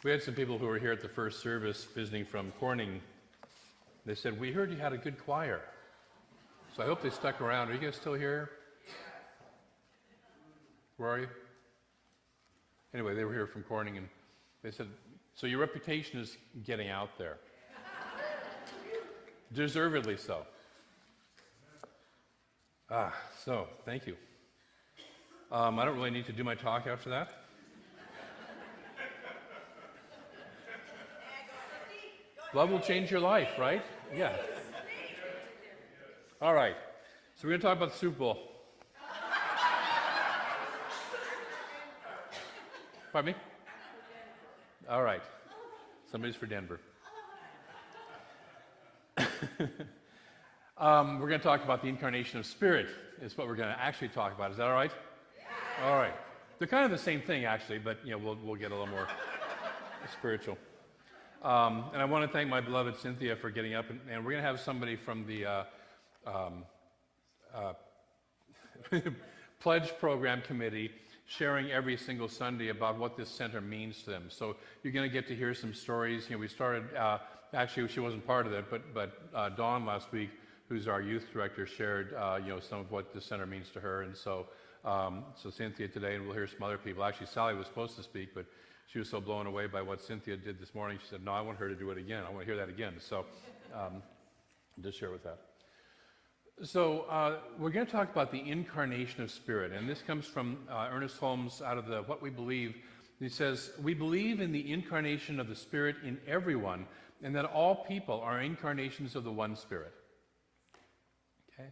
We had some people who were here at the first service visiting from Corning. They said, we heard you had a good choir. So I hope they stuck around. Are you guys still here? Where are you? Anyway, they were here from Corning, and they said, so your reputation is getting out there. Deservedly so. So, thank you. I don't really need to do my talk after that. Love will change your life, right? Yeah. All right. So we're going to talk about the Super Bowl. Pardon me? All right. Somebody's for Denver. We're going to talk about the Incarnation of Spirit is what we're going to actually talk about. Is that all right? Yeah. All right. They're kind of the same thing, actually, but we'll get a little more spiritual. And I want to thank my beloved Cynthia for getting up, and we're going to have somebody from the Pledge Program Committee sharing every single Sunday about what this center means to them. So you're going to get to hear some stories. We started, actually she wasn't part of it, but Dawn last week, who's our youth director, shared some of what the center means to her. And so Cynthia today, and we'll hear some other people. Actually, Sally was supposed to speak, but she was so blown away by what Cynthia did this morning, she said, no, I want her to do it again. I want to hear that again. So just share with that. So we're going to talk about the Incarnation of Spirit, and this comes from Ernest Holmes out of the What We Believe. He says, we believe in the incarnation of the Spirit in everyone, and that all people are incarnations of the one Spirit. Okay?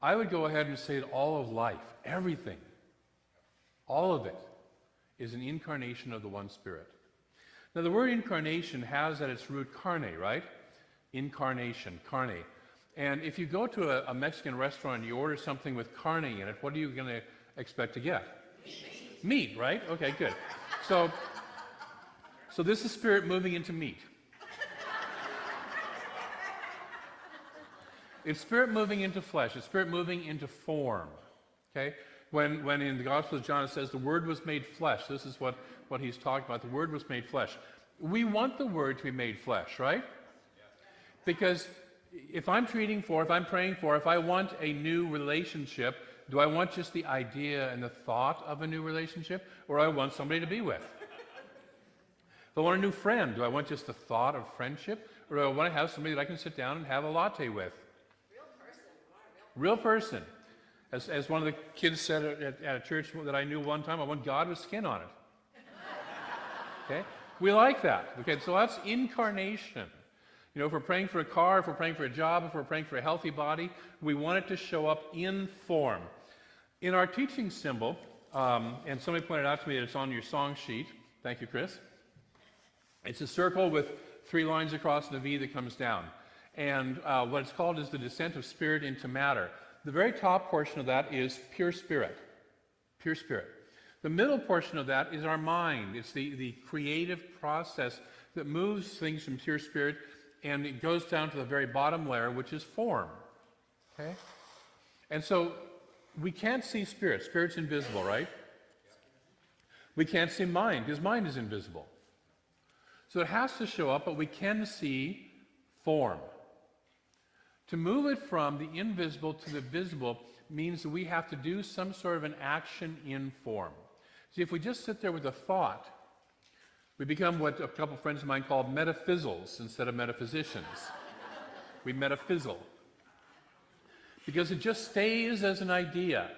I would go ahead and say that all of life, everything, all of it, is an incarnation of the one Spirit. Now the word incarnation has at its root carne, right? Incarnation, carne. And if you go to a Mexican restaurant and you order something with carne in it, what are you going to expect to get? Meat, right? Okay, good. So this is Spirit moving into meat. It's Spirit moving into flesh. It's Spirit moving into form. Okay? When in the Gospel of John it says the Word was made flesh, this is what he's talking about. The Word was made flesh. We want the Word to be made flesh, right? Because if I'm praying for, if I want a new relationship, do I want just the idea and the thought of a new relationship, or do I want somebody to be with? If I want a new friend, do I want just the thought of friendship, or do I want to have somebody that I can sit down and have a latte with? Real person. As one of the kids said at a church that I knew one time, I want God with skin on it. Okay? We like that. Okay, so that's incarnation. If we're praying for a car, if we're praying for a job, if we're praying for a healthy body, we want it to show up in form. In our teaching symbol, and somebody pointed out to me that it's on your song sheet. Thank you, Chris. It's a circle with 3 lines across and a V that comes down. And what it's called is the descent of spirit into matter. The very top portion of that is pure spirit. Pure spirit. The middle portion of that is our mind. It's the creative process that moves things from pure spirit, and it goes down to the very bottom layer, which is form. Okay? And so we can't see spirit. Spirit's invisible, right? We can't see mind, because mind is invisible. So it has to show up, but we can see form. To move it from the invisible to the visible means that we have to do some sort of an action in form. See, if we just sit there with a thought, we become what a couple friends of mine call metaphysals instead of metaphysicians. We metaphysal. Because it just stays as an idea.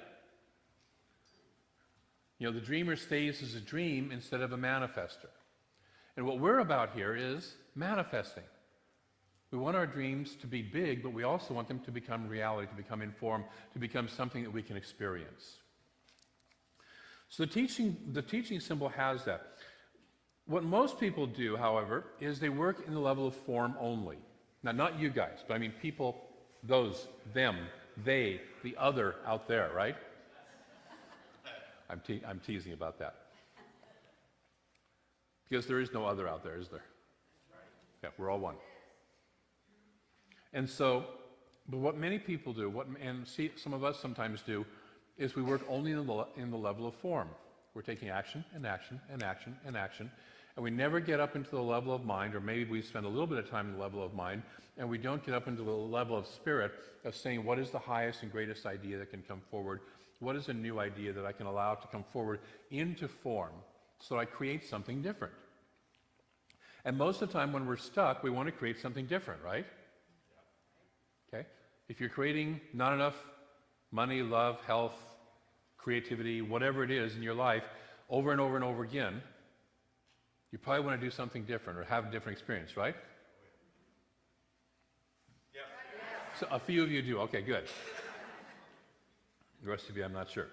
The dreamer stays as a dream instead of a manifester. And what we're about here is manifesting. We want our dreams to be big, but we also want them to become reality, to become informed, to become something that we can experience. So the teaching symbol has that. What most people do, however, is they work in the level of form only. Now, not you guys, but I mean people, those, them, they, the other out there, right? I'm teasing about that. Because there is no other out there, is there? Yeah, we're all one. And so, but what many people do, some of us sometimes do, is we work only in the level of form. We're taking action and action and action and action, And we never get up into the level of mind, or maybe we spend a little bit of time in the level of mind, and we don't get up into the level of spirit of saying, what is the highest and greatest idea that can come forward? What is a new idea that I can allow to come forward into form so I create something different? And most of the time when we're stuck, we want to create something different, right? Okay? If you're creating not enough money, love, health, creativity, whatever it is in your life, over and over and over again, you probably want to do something different or have a different experience, right? Yeah. So a few of you do. Okay, good. The rest of you, I'm not sure.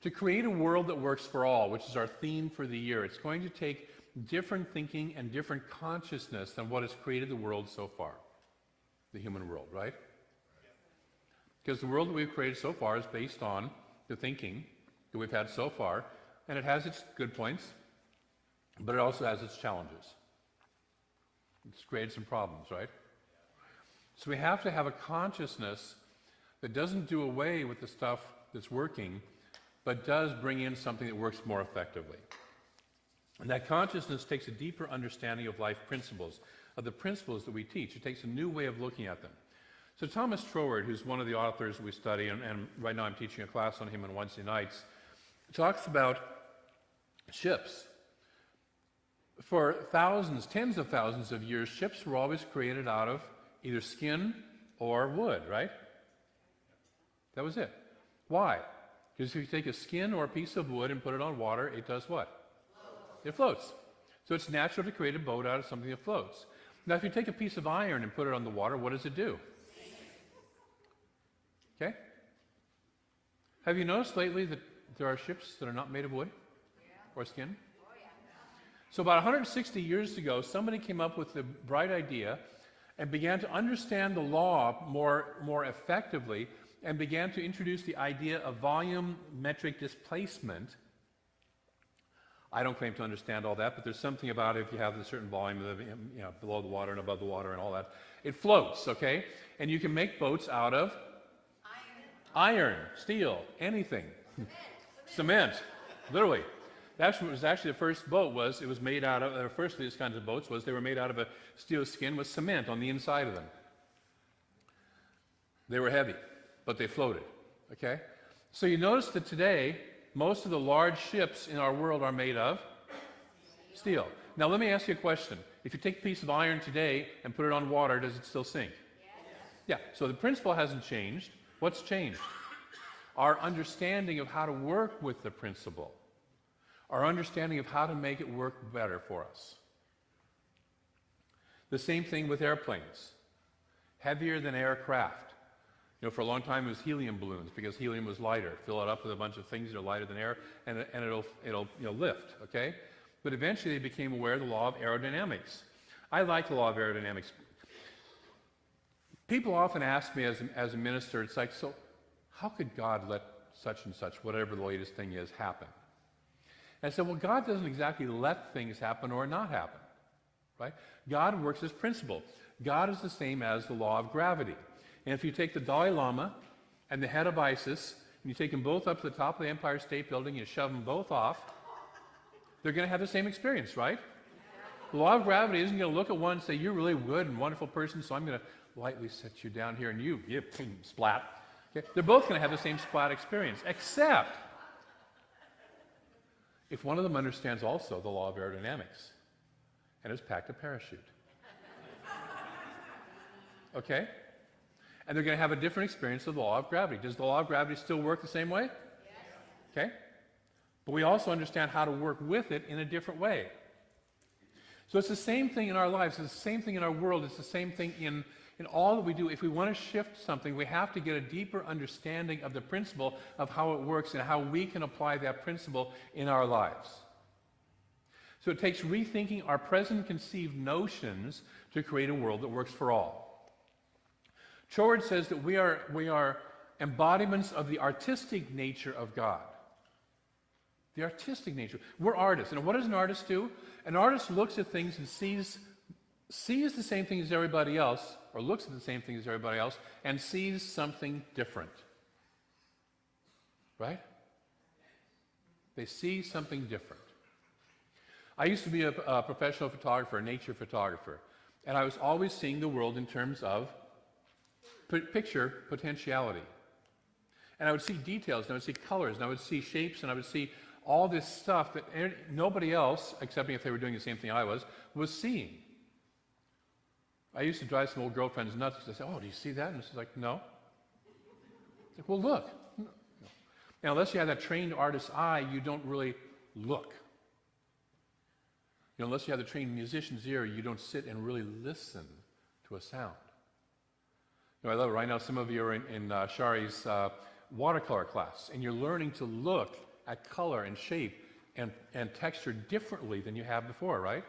To create a world that works for all, which is our theme for the year, it's going to take different thinking and different consciousness than what has created the world so far, the human world, right? Because the world that we've created so far is based on the thinking that we've had so far, and it has its good points, but it also has its challenges. It's created some problems, right? So we have to have a consciousness that doesn't do away with the stuff that's working, but does bring in something that works more effectively. And that consciousness takes a deeper understanding of life principles, of the principles that we teach. It takes a new way of looking at them. So Thomas Troward, who's one of the authors that we study, and right now I'm teaching a class on him on Wednesday nights, talks about ships. For thousands, tens of thousands of years, ships were always created out of either skin or wood, right? That was it. Why? Because if you take a skin or a piece of wood and put it on water, it does what? It floats. So it's natural to create a boat out of something that floats. Now, if you take a piece of iron and put it on the water, what does it do? Okay? Have you noticed lately that there are ships that are not made of wood or skin? So about 160 years ago, somebody came up with the bright idea and began to understand the law more effectively and began to introduce the idea of volumetric displacement. I don't claim to understand all that, but there's something about it if you have a certain volume of, below the water and above the water and all that. It floats, okay? And you can make boats out of iron, steel, anything. Cement, literally. That's what was actually the first boat was. It was made out of, the first of these kinds of boats was they were made out of a steel skin with cement on the inside of them. They were heavy, but they floated, okay? So you notice that today, most of the large ships in our world are made of steel. Now let me ask you a question. If you take a piece of iron today and put it on water, does it still sink? Yes. Yeah, so the principle hasn't changed. What's changed? Our understanding of how to work with the principle. Our understanding of how to make it work better for us. The same thing with airplanes. Heavier than aircraft. For a long time it was helium balloons because helium was lighter. Fill it up with a bunch of things that are lighter than air, and it'll lift, okay? But eventually they became aware of the law of aerodynamics. I like the law of aerodynamics. People often ask me as a minister, it's like, so how could God let such and such, whatever the latest thing is, happen? And I said, well, God doesn't exactly let things happen or not happen, right? God works as principle. God is the same as the law of gravity. And if you take the Dalai Lama and the head of ISIS, and you take them both up to the top of the Empire State Building, and you shove them both off, they're going to have the same experience, right? The law of gravity isn't going to look at one and say, you're really good and wonderful person, so I'm going to lightly set you down here, and you splat. Okay? They're both going to have the same splat experience, except if one of them understands also the law of aerodynamics and has packed a parachute. Okay? And they're going to have a different experience of the law of gravity. Does the law of gravity still work the same way? Yes. Okay? But we also understand how to work with it in a different way. So it's the same thing in our lives. It's the same thing in our world. It's the same thing in all that we do. If we want to shift something, we have to get a deeper understanding of the principle of how it works and how we can apply that principle in our lives. So it takes rethinking our present conceived notions to create a world that works for all. Troward says that we are embodiments of the artistic nature of God. The artistic nature. We're artists. And what does an artist do? An artist looks at things and sees the same thing as everybody else, or looks at the same thing as everybody else, and sees something different. Right? They see something different. I used to be a professional photographer, a nature photographer, and I was always seeing the world in terms of picture potentiality. And I would see details, and I would see colors, and I would see shapes, and I would see all this stuff that nobody else, except if they were doing the same thing I was seeing. I used to drive some old girlfriends nuts because I said, "Oh, do you see that?" And she's like, "No." It's like, "Well, look." No. Now, unless you have that trained artist's eye, you don't really look. Unless you have the trained musician's ear, you don't sit and really listen to a sound. I love it. Right now, some of you are in Shari's watercolor class, and you're learning to look at color and shape and texture differently than you have before, right?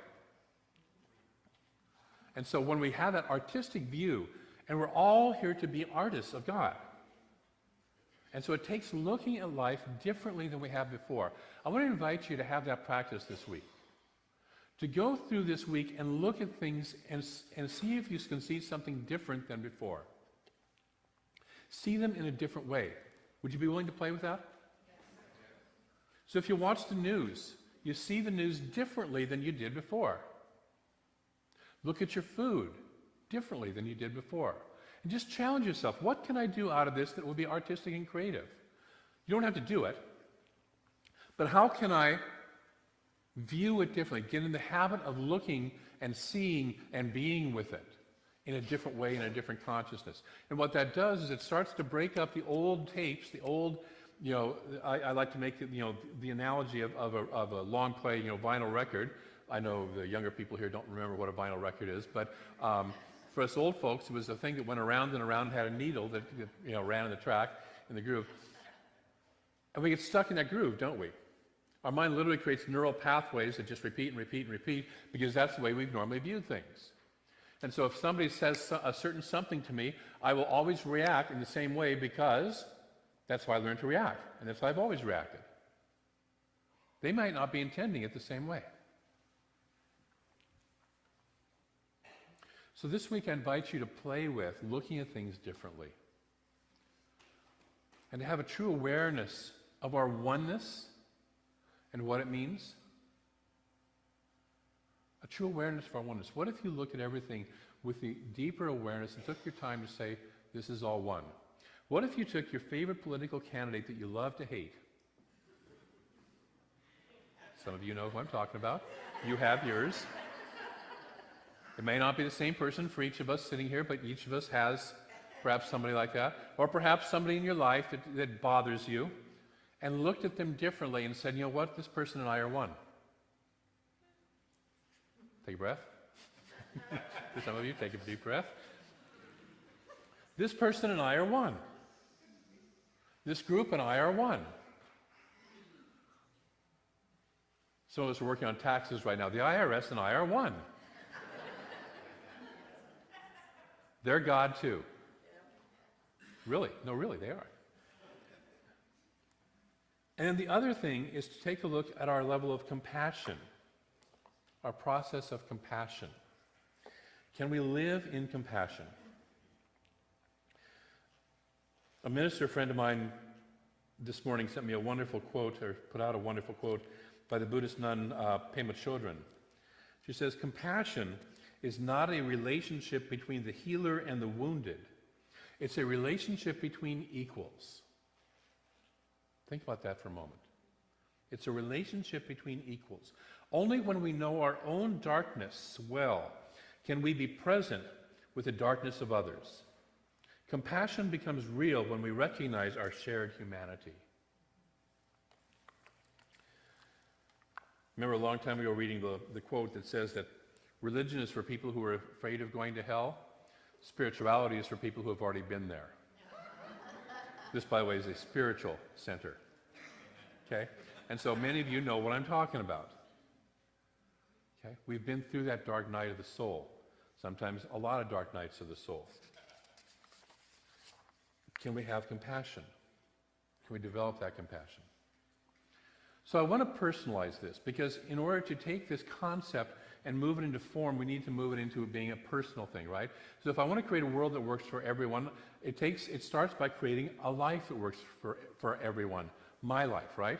And so when we have that artistic view, and we're all here to be artists of God, and so it takes looking at life differently than we have before. I want to invite you to have that practice this week. To go through this week and look at things and see if you can see something different than before. See them in a different way. Would you be willing to play with that? So if you watch the news, you see the news differently than you did before. Look at your food differently than you did before. And just challenge yourself. What can I do out of this that will be artistic and creative? You don't have to do it. But how can I view it differently? Get in the habit of looking and seeing and being with it in a different way, in a different consciousness. And what that does is it starts to break up the old tapes, the old, I like to make it, the analogy of a long play, vinyl record. I know the younger people here don't remember what a vinyl record is, but for us old folks, it was a thing that went around and around, had a needle that ran in the track, in the groove. And we get stuck in that groove, don't we? Our mind literally creates neural pathways that just repeat and repeat and repeat because that's the way we've normally viewed things. And so if somebody says a certain something to me, I will always react in the same way because that's how I learned to react, and that's how I've always reacted. They might not be intending it the same way. So this week I invite you to play with looking at things differently and to have a true awareness of our oneness and what it means. A true awareness of our oneness. What if you look at everything with the deeper awareness and took your time to say, this is all one? What if you took your favorite political candidate that you love to hate? Some of you know who I'm talking about. You have yours. It may not be the same person for each of us sitting here, but each of us has perhaps somebody like that, or perhaps somebody in your life that bothers you, and looked at them differently and said, you know what, this person and I are one. Take a breath. For some of you, take a deep breath. This person and I are one. This group and I are one. Some of us are working on taxes right now. The IRS and I are one. They're God too. Really? No, really, they are. And then the other thing is to take a look at our level of compassion, our process of compassion. Can we live in compassion? A minister friend of mine this morning sent me a wonderful quote, or put out a wonderful quote by the Buddhist nun Pema Chodron. She says, compassion is not a relationship between the healer and the wounded. It's a relationship between equals. Think about that for a moment. It's a relationship between equals. Only when we know our own darkness well can we be present with the darkness of others. Compassion becomes real when we recognize our shared humanity. Remember a long time ago reading the quote that says that religion is for people who are afraid of going to hell. Spirituality is for people who have already been there. This, by the way, is a spiritual center. Okay? And so many of you know what I'm talking about. Okay? We've been through that dark night of the soul. Sometimes a lot of dark nights of the soul. Can we have compassion? Can we develop that compassion? So I want to personalize this, because in order to take this concept and move it into form, we need to move it into being a personal thing, right? So if I want to create a world that works for everyone, it starts by creating a life that works for everyone. My life, right?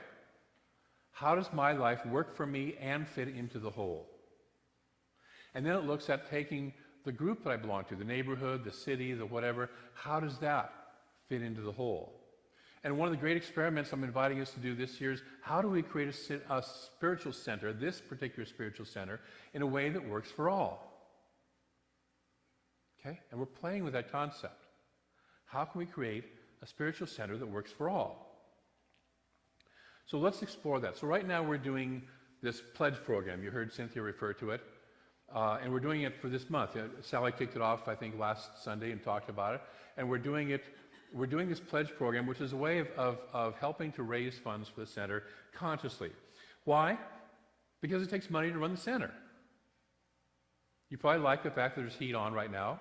How does my life work for me and fit into the whole? And then it looks at taking the group that I belong to, the neighborhood, the city, the whatever. How does that fit into the whole? And one of the great experiments I'm inviting us to do this year is how do we create a spiritual center, this particular spiritual center, in a way that works for all? Okay? And we're playing with that concept. How can we create a spiritual center that works for all? So let's explore that. So right now we're doing this pledge program. You heard Cynthia refer to it. And we're doing it for this month. Sally kicked it off, I think, last Sunday and talked about it. And we're doing this pledge program, which is a way of helping to raise funds for the center consciously. Why? Because it takes money to run the center. You probably like the fact that there's heat on right now.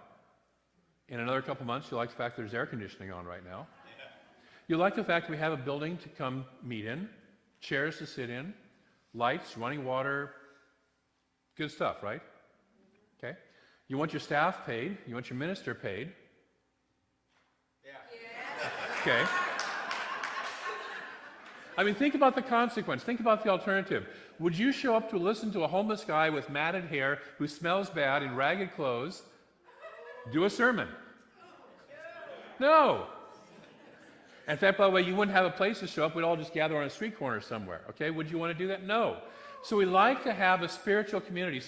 In another couple months, you like the fact that there's air conditioning on right now. Yeah. You like the fact that we have a building to come meet in, chairs to sit in, lights, running water, good stuff, right? Okay. You want your staff paid. You want your minister paid. Yeah. Okay. I mean, think about the consequence. Think about the alternative. Would you show up to listen to a homeless guy with matted hair who smells bad in ragged clothes do a sermon? No. In fact, by the way, you wouldn't have a place to show up. We'd all just gather on a street corner somewhere. Okay? Would you want to do that? No. So we like to have a spiritual community.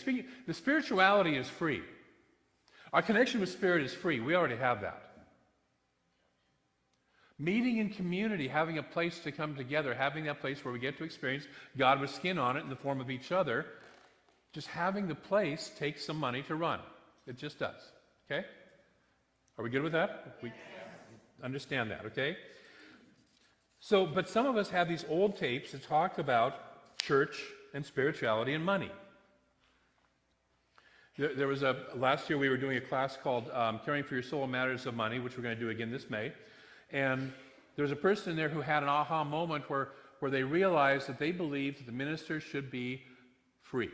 The spirituality is free. Our connection with Spirit is free. We already have that. Meeting in community, having a place to come together, having that place where we get to experience God with skin on it in the form of each other, just having the place takes some money to run. It just does. Okay? Are we good with that? We understand that, okay? So, but some of us have these old tapes that talk about church and spirituality and money. There was last year we were doing a class called Caring for Your Soul in Matters of Money, which we're going to do again this May. And there was a person in there who had an aha moment where they realized that they believed that the minister should be free.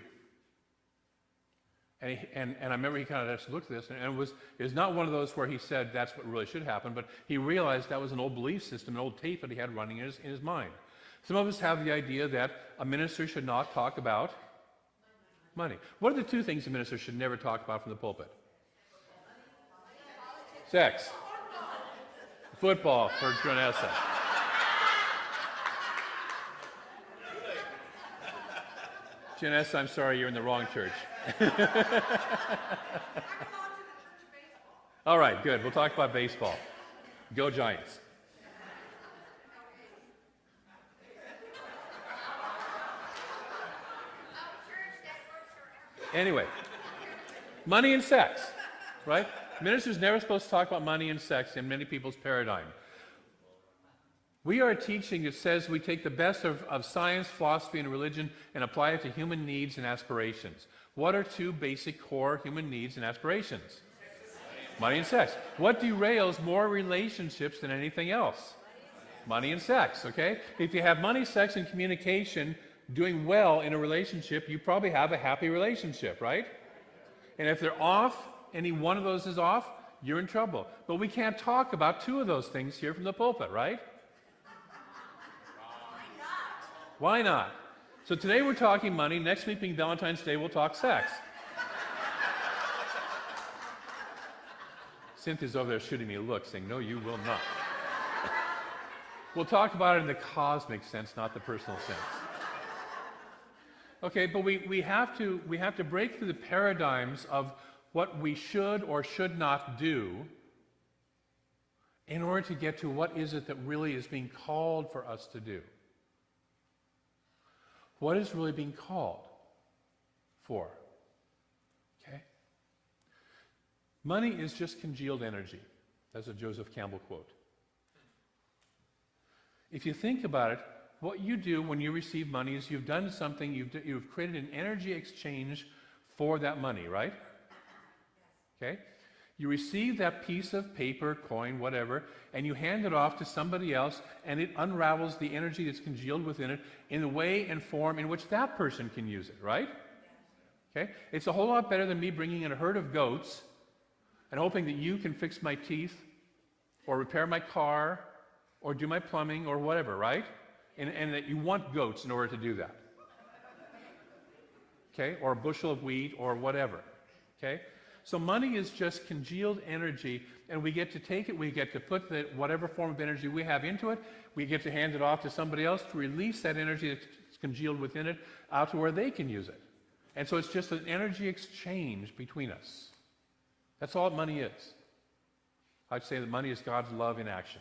And I remember he kind of just looked at this, and it was not one of those where he said that's what really should happen, but he realized that was an old belief system, an old tape that he had running in his mind. Some of us have the idea that a minister should not talk about money. What are the two things a minister should never talk about from the pulpit? Sex. Football for Janessa. Janessa, I'm sorry, you're in the wrong church. All right, good. We'll talk about baseball. Go Giants. Anyway, money and sex, right? Ministers never supposed to talk about money and sex in many people's paradigm. We are a teaching that says we take the best of science, philosophy, and religion and apply it to human needs and aspirations. What are two basic core human needs and aspirations? Money and sex. What derails more relationships than anything else? Money and sex, okay? If you have money, sex, and communication doing well in a relationship, you probably have a happy relationship, right? And if they're off, any one of those is off, you're in trouble. But we can't talk about two of those things here from the pulpit, right? Why not? So today we're talking money. Next week being Valentine's Day, we'll talk sex. Cynthia's over there shooting me a look, saying, no, you will not. We'll talk about it in the cosmic sense, not the personal sense. Okay, but we have to break through the paradigms of what we should or should not do in order to get to what is it that really is being called for us to do. What is really being called for? Okay? Money is just congealed energy. That's a Joseph Campbell quote. If you think about it, what you do when you receive money is you've done something, you've created an energy exchange for that money, right? Okay? You receive that piece of paper, coin, whatever, and you hand it off to somebody else, and it unravels the energy that's congealed within it in the way and form in which that person can use it, right? Okay? It's a whole lot better than me bringing in a herd of goats and hoping that you can fix my teeth or repair my car or do my plumbing or whatever, right? and that you want goats in order to do that. Okay? Or a bushel of wheat or whatever. Okay? So money is just congealed energy, and we get to take it, we get to put whatever form of energy we have into it, we get to hand it off to somebody else to release that energy that's congealed within it out to where they can use it. And so it's just an energy exchange between us. That's all money is. I'd say that money is God's love in action.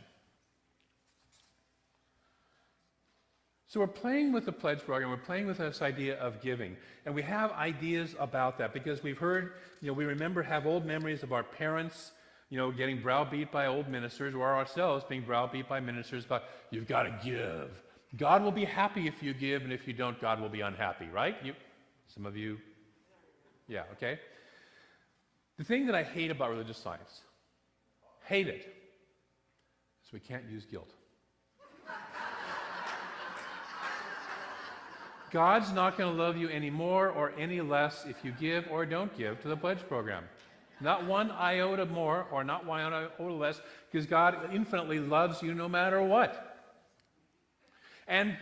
So we're playing with the pledge program, we're playing with this idea of giving, and we have ideas about that because we've heard, we have old memories of our parents, getting browbeat by old ministers, or ourselves being browbeat by ministers about, you've got to give. God will be happy if you give, and if you don't, God will be unhappy, right? Some of you, yeah, okay. The thing that I hate about religious science, hate it, is we can't use guilt. God's not going to love you any more or any less if you give or don't give to the pledge program. Not one iota more or not one iota less, because God infinitely loves you no matter what. And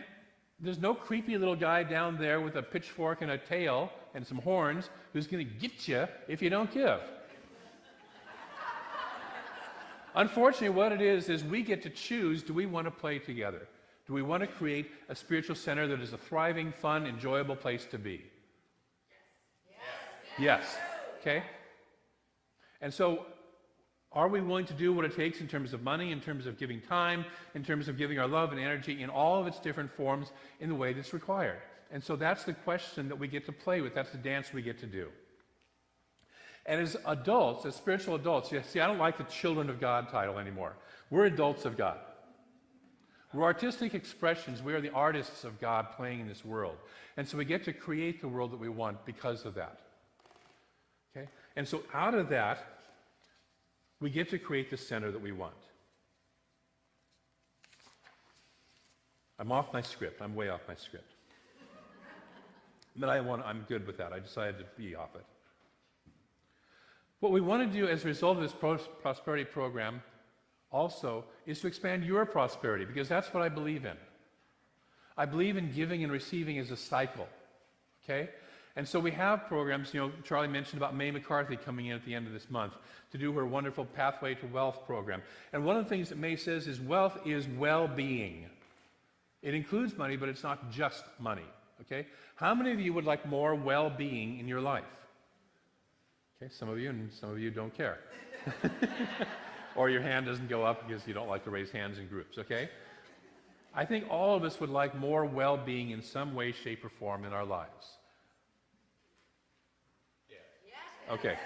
there's no creepy little guy down there with a pitchfork and a tail and some horns who's going to get you if you don't give. Unfortunately, what it is we get to choose, do we want to play together? Do we want to create a spiritual center that is a thriving, fun, enjoyable place to be? Yes. Yes. Okay? And so, are we willing to do what it takes in terms of money, in terms of giving time, in terms of giving our love and energy in all of its different forms in the way that's required? And so that's the question that we get to play with. That's the dance we get to do. And as adults, as spiritual adults, see, I don't like the children of God title anymore. We're adults of God. We're artistic expressions. We are the artists of God playing in this world. And so we get to create the world that we want because of that. Okay? And so out of that, we get to create the center that we want. I'm off my script. I'm way off my script. But I'm good with that. I decided to be off it. What we want to do as a result of this prosperity program also is to expand your prosperity, because that's what I believe in. I believe in giving and receiving as a cycle. Okay? And so we have programs, Charlie mentioned about Mae McCarthy coming in at the end of this month to do her wonderful Pathway to Wealth program. And one of the things that Mae says is wealth is well-being. It includes money, but it's not just money. Okay? How many of you would like more well-being in your life? Okay, some of you, and some of you don't care. Or your hand doesn't go up because you don't like to raise hands in groups, okay? I think all of us would like more well-being in some way, shape, or form in our lives. Yeah. Okay.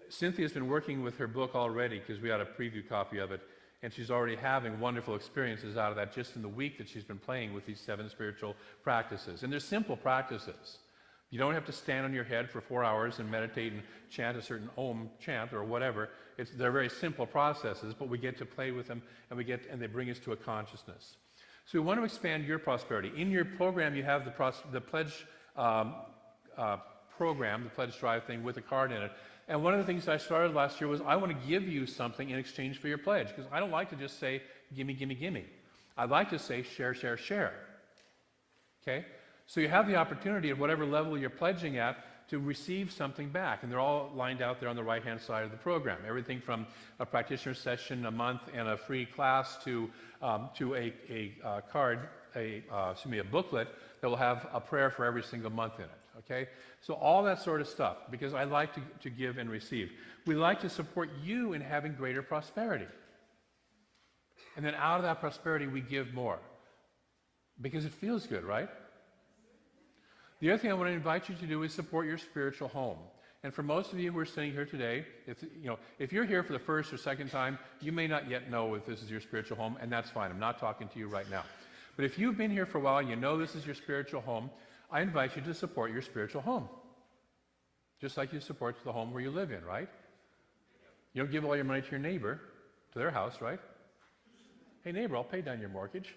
Cynthia's been working with her book already because we had a preview copy of it, and she's already having wonderful experiences out of that just in the week that she's been playing with these 7 spiritual practices. And they're simple practices. You don't have to stand on your head for 4 hours and meditate and chant a certain Om chant or whatever. They're very simple processes, but we get to play with them, and they bring us to a consciousness. So we want to expand your prosperity. In your program, you have the pledge program, the pledge drive thing with a card in it. And one of the things I started last year was I want to give you something in exchange for your pledge, because I don't like to just say, gimme, gimme, gimme. I'd like to say, share, share, share. Okay? So you have the opportunity at whatever level you're pledging at to receive something back. And they're all lined out there on the right-hand side of the program. Everything from a practitioner session a month and a free class to a booklet that will have a prayer for every single month in it. Okay? So all that sort of stuff, because I like to give and receive. We like to support you in having greater prosperity. And then out of that prosperity, we give more. Because it feels good, right? The other thing I want to invite you to do is support your spiritual home. And for most of you who are sitting here today, if you're here for the first or second time, you may not yet know if this is your spiritual home, and that's fine. I'm not talking to you right now. But if you've been here for a while, you know this is your spiritual home, I invite you to support your spiritual home. Just like you support the home where you live in, right? You don't give all your money to your neighbor, to their house, right? Hey neighbor, I'll pay down your mortgage.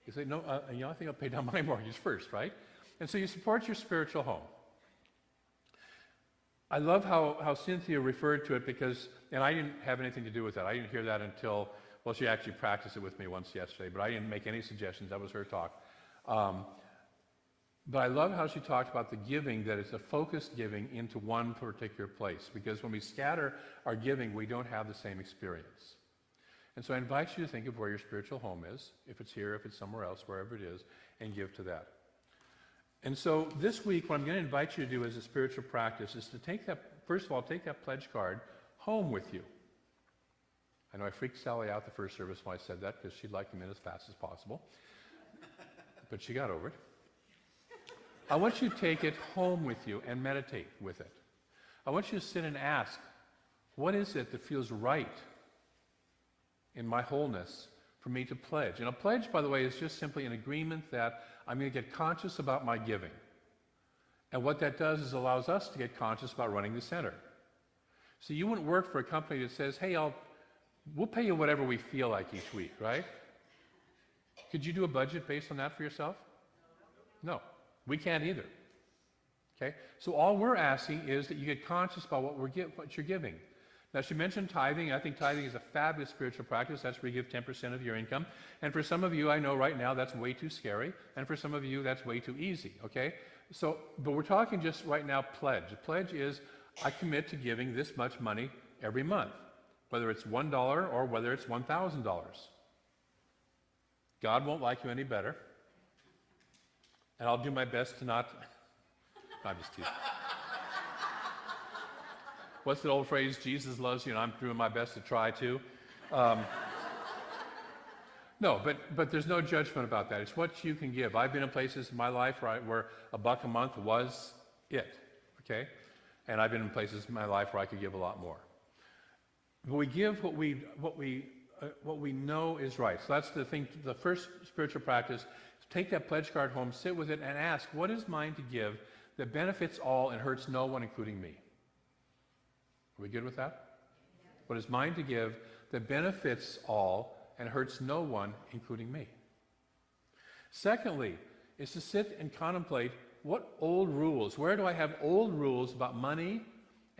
You say, no, I think I'll pay down my mortgage first, right? And so you support your spiritual home. I love how Cynthia referred to it because, and I didn't have anything to do with that. I didn't hear that until Well, she actually practiced it with me once yesterday, but I didn't make any suggestions. That was her talk. But I love how she talked about the giving, that it's a focused giving into one particular place. Because when we scatter our giving, we don't have the same experience. And so I invite you to think of where your spiritual home is, if it's here, if it's somewhere else, wherever it is, and give to that. And so this week, what I'm going to invite you to do as a spiritual practice is to take that, first of all, take that pledge card home with you. I know I freaked Sally out the first service when I said that because she'd like them in as fast as possible. But she got over it. I want you to take it home with you and meditate with it. I want you to sit and ask, what is it that feels right in my wholeness for me to pledge? And a pledge, by the way, is just simply an agreement that I'm going to get conscious about my giving. And what that does is allows us to get conscious about running the center. So you wouldn't work for a company that says, hey, we'll pay you whatever we feel like each week, right? Could you do a budget based on that for yourself? No, we can't either. Okay? So all we're asking is that you get conscious about what you're giving. Now, she mentioned tithing. I think tithing is a fabulous spiritual practice. That's where you give 10% of your income. And for some of you, I know right now that's way too scary. And for some of you, that's way too easy, okay? So, but we're talking just right now pledge. A pledge is I commit to giving this much money every month, whether it's $1 or whether it's $1,000. God won't like you any better. And I'll do my best to not... I'm just teasing. What's the old phrase? Jesus loves you, and I'm doing my best to try to. No, but there's no judgment about that. It's what you can give. I've been in places in my life where $1 a month was it, okay? And I've been in places in my life where I could give a lot more. But we give what we know is right. So that's the thing. The first spiritual practice is take that pledge card home, sit with it, and ask, what is mine to give that benefits all and hurts no one, including me? Are we good with that? What is mine to give that benefits all and hurts no one, including me? Secondly, is to sit and contemplate what old rules, where do I have old rules about money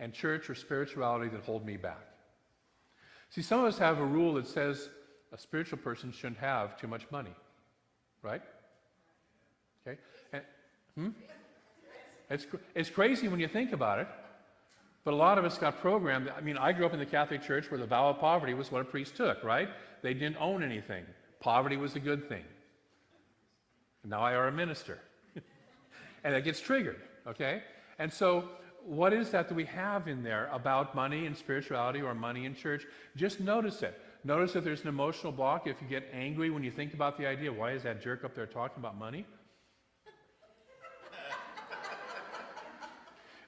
and church or spirituality that hold me back? See, some of us have a rule that says a spiritual person shouldn't have too much money, right? Okay? And, It's crazy when you think about it. But a lot of us got programmed. I mean, I grew up in the Catholic Church where the vow of poverty was what a priest took, right? They didn't own anything. Poverty was a good thing. And now I are a minister. And that gets triggered, okay? And so what is that we have in there about money and spirituality or money in church? Just notice it. Notice if there's an emotional block, if you get angry when you think about the idea, why is that jerk up there talking about money?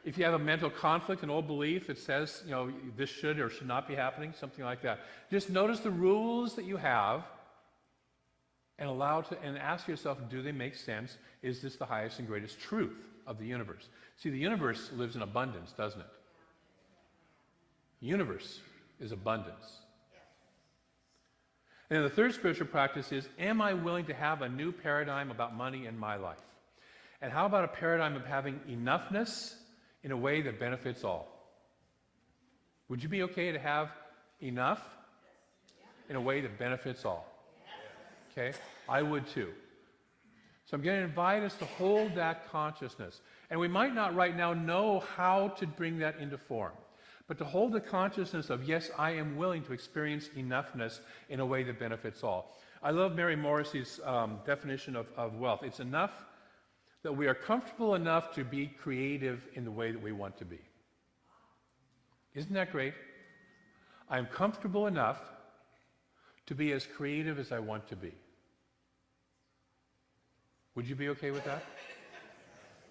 If you have a mental conflict, an old belief that says, you know, this should or should not be happening, something like that. Just notice the rules that you have and and ask yourself, do they make sense? Is this the highest and greatest truth of the universe? See, the universe lives in abundance, doesn't it? The universe is abundance. And then the third spiritual practice is, am I willing to have a new paradigm about money in my life? And how about a paradigm of having enoughness in a way that benefits all? Would you be okay to have enough in a way that benefits all? Okay? I would too. So I'm going to invite us to hold that consciousness. And we might not right now know how to bring that into form, but to hold the consciousness of, yes, I am willing to experience enoughness in a way that benefits all. I love Mary Morrissey's definition of wealth. It's enough that we are comfortable enough to be creative in the way that we want to be. Isn't that great? I'm comfortable enough to be as creative as I want to be. Would you be okay with that?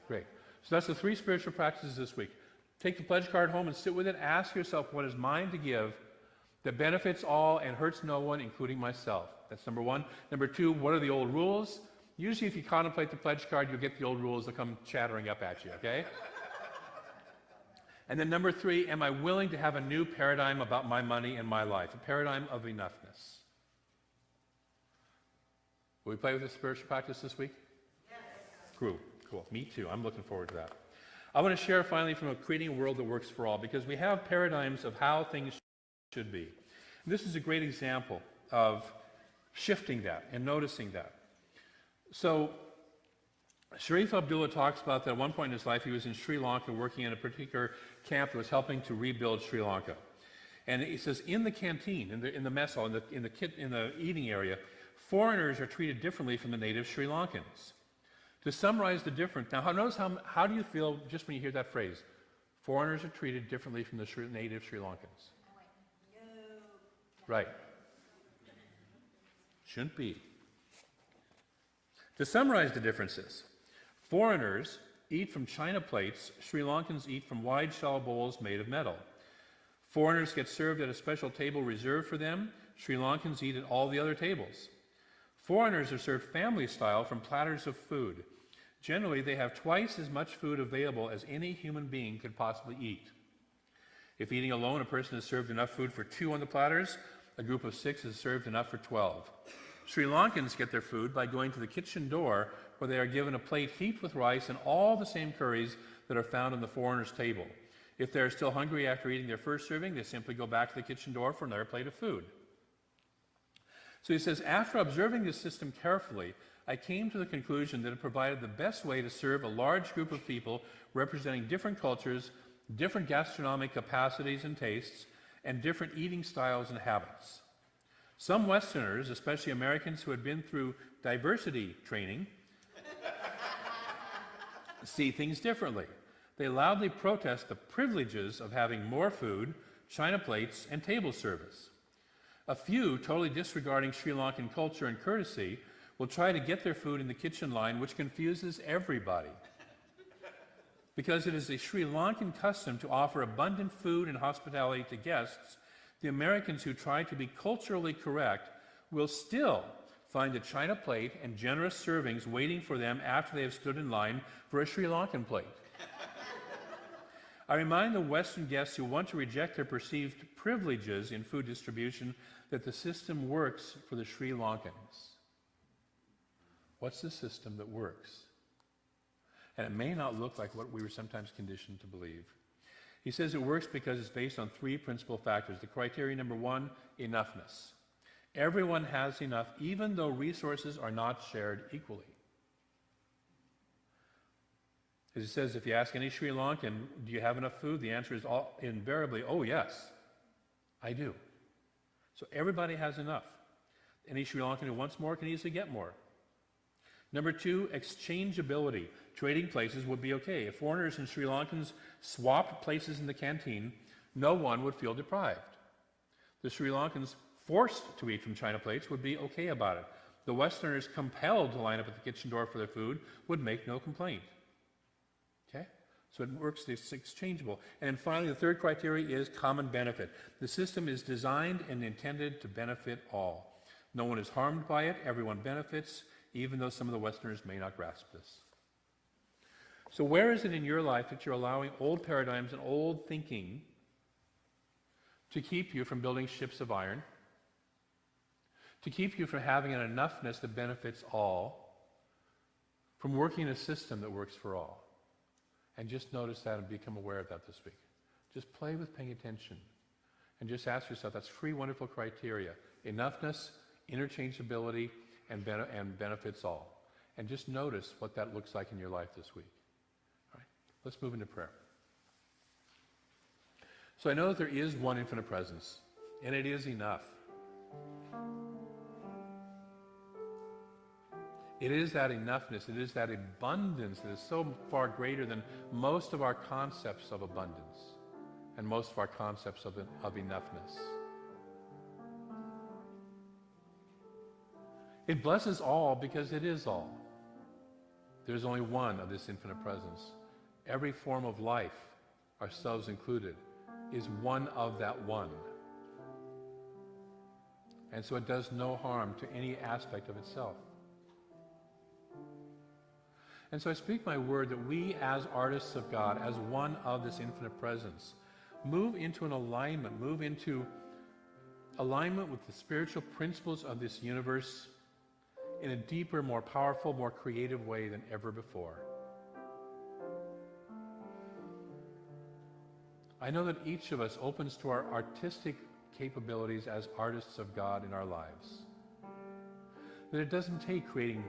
Great. So that's the 3 spiritual practices this week. Take the pledge card home and sit with it. Ask yourself, what is mine to give that benefits all and hurts no one, including myself? That's number 1. Number 2, what are the old rules? Usually if you contemplate the pledge card, you'll get the old rules that come chattering up at you, okay? And then number 3, am I willing to have a new paradigm about my money and my life? A paradigm of enoughness. Will we play with this spiritual practice this week? Yes. Cool. Me too. I'm looking forward to that. I want to share finally from creating a world that works for all, because we have paradigms of how things should be. And this is a great example of shifting that and noticing that. So Sharif Abdullah talks about that at one point in his life he was in Sri Lanka working in a particular camp that was helping to rebuild Sri Lanka. And he says in the canteen, in the mess hall, in the eating area, foreigners are treated differently from the native Sri Lankans. To summarize the difference, now notice how do you feel just when you hear that phrase? Foreigners are treated differently from the native Sri Lankans. Right. Shouldn't be. To summarize the differences, foreigners eat from china plates, Sri Lankans eat from wide shallow bowls made of metal. Foreigners get served at a special table reserved for them, Sri Lankans eat at all the other tables. Foreigners are served family style from platters of food. Generally, they have twice as much food available as any human being could possibly eat. If eating alone, a person is served enough food for 2 on the platters, a group of 6 is served enough for 12. Sri Lankans get their food by going to the kitchen door where they are given a plate heaped with rice and all the same curries that are found on the foreigner's table. If they are still hungry after eating their first serving, they simply go back to the kitchen door for another plate of food. So he says, after observing this system carefully, I came to the conclusion that it provided the best way to serve a large group of people representing different cultures, different gastronomic capacities and tastes, and different eating styles and habits. Some Westerners, especially Americans who had been through diversity training, see things differently. They loudly protest the privileges of having more food, china plates, and table service. A few, totally disregarding Sri Lankan culture and courtesy, will try to get their food in the kitchen line, which confuses everybody. Because it is a Sri Lankan custom to offer abundant food and hospitality to guests, the Americans who try to be culturally correct will still find a china plate and generous servings waiting for them after they have stood in line for a Sri Lankan plate. I remind the Western guests who want to reject their perceived privileges in food distribution that the system works for the Sri Lankans. What's the system that works? And it may not look like what we were sometimes conditioned to believe. He says it works because it's based on 3 principal factors. The criteria number 1, enoughness. Everyone has enough, even though resources are not shared equally. As he says, if you ask any Sri Lankan, do you have enough food? The answer is invariably, oh yes, I do. So everybody has enough. Any Sri Lankan who wants more can easily get more. Number 2, exchangeability. Trading places would be okay. If foreigners and Sri Lankans swapped places in the canteen, no one would feel deprived. The Sri Lankans forced to eat from china plates would be okay about it. The Westerners compelled to line up at the kitchen door for their food would make no complaint. Okay? So it works, it's exchangeable. And then finally, the 3rd criteria is common benefit. The system is designed and intended to benefit all. No one is harmed by it, everyone benefits, even though some of the Westerners may not grasp this. So where is it in your life that you're allowing old paradigms and old thinking to keep you from building ships of iron, to keep you from having an enoughness that benefits all, from working in a system that works for all? And just notice that and become aware of that this week. Just play with paying attention and just ask yourself, that's 3 wonderful criteria: enoughness, interchangeability, and benefits all. And just notice what that looks like in your life this week. All right, let's move into prayer. So I know that there is one infinite presence, and it is enough. It is that enoughness, it is that abundance that is so far greater than most of our concepts of abundance and most of our concepts of enoughness. It blesses all because it is all. There's only one of this infinite presence. Every form of life, ourselves included, is one of that one. And so it does no harm to any aspect of itself. And so I speak my word that we as artists of God, as one of this infinite presence, move into an alignment, with the spiritual principles of this universe in a deeper, more powerful, more creative way than ever before. I know that each of us opens to our artistic capabilities as artists of God in our lives. That it doesn't take creating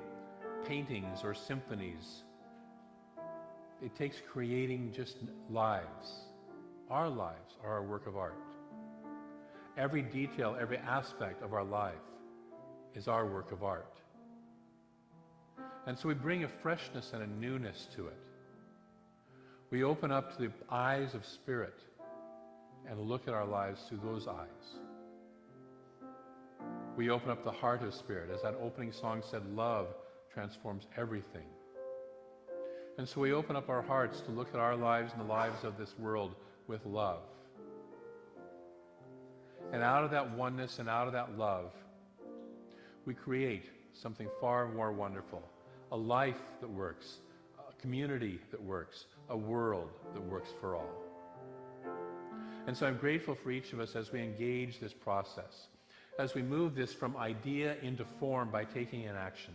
paintings or symphonies. It takes creating just lives. Our lives are our work of art. Every detail, every aspect of our life is our work of art. And so we bring a freshness and a newness to it. We open up to the eyes of Spirit and look at our lives through those eyes. We open up the heart of Spirit. As that opening song said, love transforms everything. And so we open up our hearts to look at our lives and the lives of this world with love. And out of that oneness and out of that love, we create something far more wonderful. A life that works, a community that works, a world that works for all. And so I'm grateful for each of us as we engage this process, as we move this from idea into form by taking an action,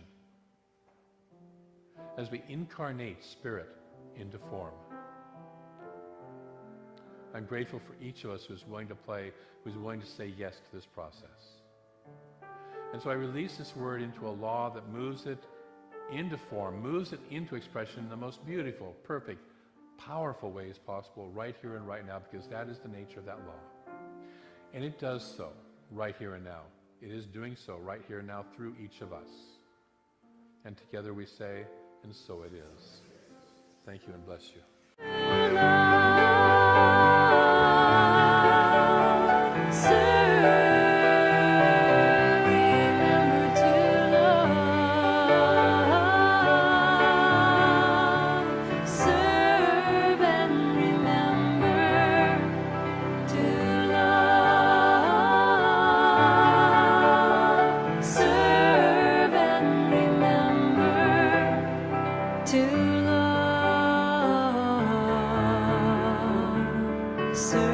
as we incarnate Spirit into form. I'm grateful for each of us who's willing to play, who's willing to say yes to this process. And so I release this word into a law that moves it into form, moves it into expression in the most beautiful, perfect, powerful ways possible right here and right now, because that is the nature of that law. And it does so right here and now. It is doing so right here and now through each of us. And together we say, and so it is. Thank you and bless you. To love, serve.